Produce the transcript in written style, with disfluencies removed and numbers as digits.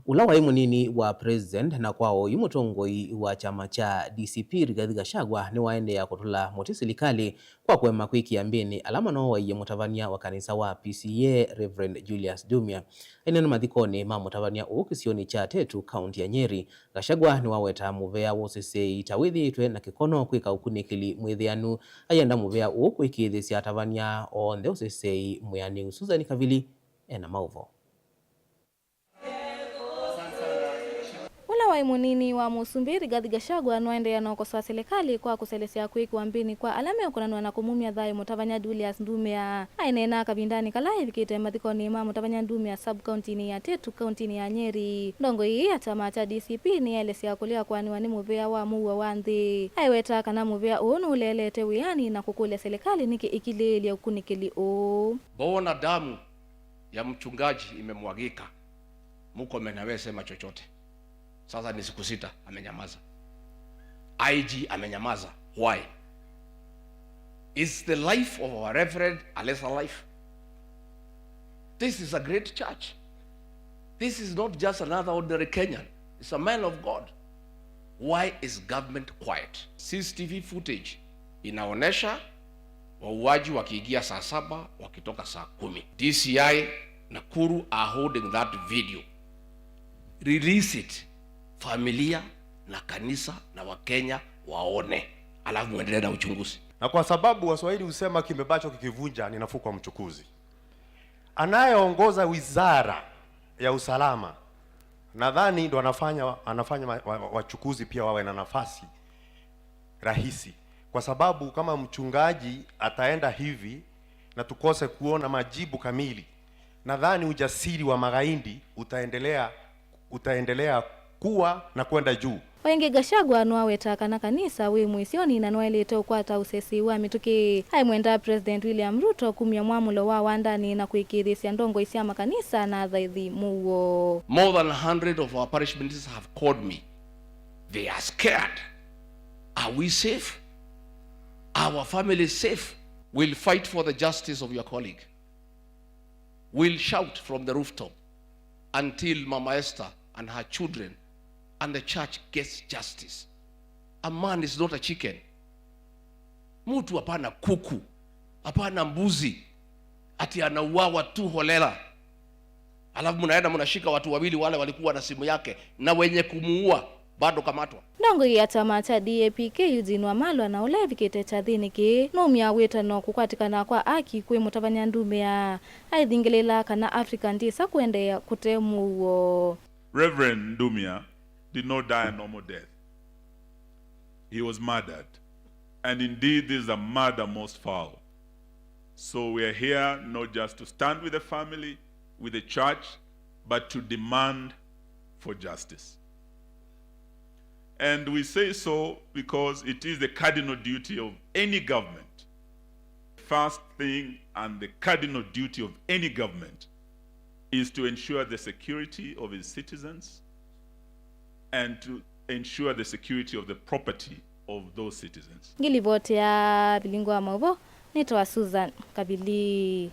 Ula wai munini wa president na kwao yumutongoi wa chama cha DCP Rigathi Gachagua ni waendea kutula moti serikali kwa kwema kwiki ambini alama no wa mutavania wa kanisa wa PCEA Reverend Julius Dumia eneno mathikoni ma mutavania ukisioni cha Tetu kaunti ya Nyeri. Gachagua ni waweta muvea wosese itawithitwe na kikono kwika ukunikili mwithianu ayenda muvea ukwikithisia atavania onthe usese muyani Susan Kavili ena mauvo. Ula munini wa Musumbi Rigathi Gachagua noendeea nokosoa serikali kwa kuselesia kwiki wambini kwa alama ya kunanua na kumumia thayo mutavanya Julius Dumia ainena kabindani kala ivikite mathikoni ma mutavanya Dumia sub county ya Tetu county ya Nyeri. Ndongo hii ya chama cha DCP ni elesia kulia kwani wani muvea wa muwa wanthi aiweta kana muvea unu ulelete wiani na kukule serikali niki ikililia ukunikili o bona damu ya mchungaji imemwagika, muko menawe sema chochote. Sasa ni siku 6 amenyamaza. IG amenyamaza. Why? Is the life of our reverend a lesser life? This is a great church. This is not just another ordinary Kenyan. It's a man of God. Why is government quiet? CCTV footage inaonesha wauaji wakiingia saa 7 wakitoka saa 10. DCI Nakuru are holding that video. Release it. Familia na kanisa na Wakenya waone, alafu muendelee na uchunguzi. Na kwa sababu Waswahili husema kimebacho kikivunja ni nafuu kwa mchukuzi. Anayeongoza wizara ya usalama nadhani ndo anafanya wachukuzi pia wawe na nafasi rahisi, kwa sababu kama mchungaji ataenda hivi na tukose kuona majibu kamili, nadhani ujasiri wa magaindi utaendelea kuwa na kwenda juu. Waingi Gachagua nwaweta kana kanisa we mwisioni na nwelete ukwata usesi wa mituki haimwenda President William Ruto kumya mwamulo wa wandani na kuikithisia ndongo isia makanisa na thaithi muo. More than 100 of our parish ministers have called me. They are scared. Are we safe? Our family is safe. We'll fight for the justice of your colleague. We'll shout from the rooftop until Mama Esther and her children and the church gets justice. A man is not a chicken. Mutu hapana kuku, hapana mbuzi, ati anauawa tu holela. Alafu mnaenda mnashika watu wawili wale walikuwa na simu yake na wenye kumuua bado kamatwa. Ndongo ya chama cha DAP-K Eugene Wamalwa na ulevi kite cha thiniki numia weta no kukwatikana kwa aki kwe mutavanya Dumia aithingilela kana Africa ndisa kuendea kutemuo. Reverend Dumia did not die a normal death. He was murdered. And indeed, this is a murder most foul. So we are here not just to stand with the family, with the church, but to demand for justice. And we say so because it is the cardinal duty of any government. First thing and the cardinal duty of any government is to ensure the security of its citizens and to ensure the security of the property of those citizens. Ngilivote ya bilingwa mavo nitwa Susan Kabili.